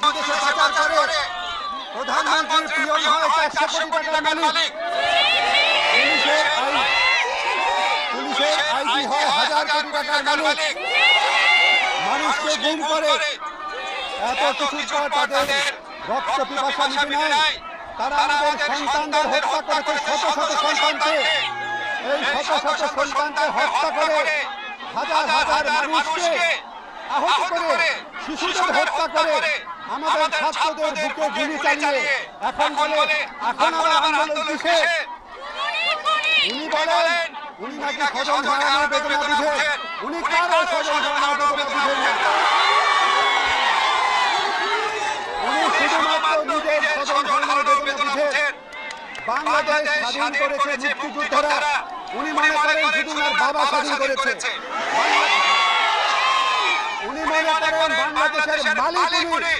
বিদেশে পাচার করে প্রধানমন্ত্রীর পিয়ন হয় 400 কোটি টাকার মালিক, পুলিশের আইজি হয় 1000 কোটি টাকার মালিক, মানুষকে গুম করে। এত কিছুর পর তাদের রক্ত পিপাসা মিটে নাই। তারা আমাদের সন্তানদের হত্যা করেছে, শত শত সন্তানকে। এই শত শত সন্তানকে হত্যা করে, হাজার হাজার মানুষকে আহত করে, শিশুদের হত্যা করে, আমাদের ছাত্রদের বুকে গুলি চালিয়ে এখন বলে এখন আবার আন্দোলন কিসে? উনি বলেন উনি নাকি স্বজন হারানোর বেদনা বুঝেন। উনি কারো স্বজন হারানোর বেদনা বুঝেন না। উনি শুধুমাত্র নিজের স্বজন হারানোর বেদনা বুঝেন। বাংলাদেশ স্বাধীন করেছে মুক্তিযোদ্ধারা। উনি মনে করেন শুধু ওনার বাবা স্বাধীন করেছে। উনি মনে করেন বাংলাদেশের মালিক উনি।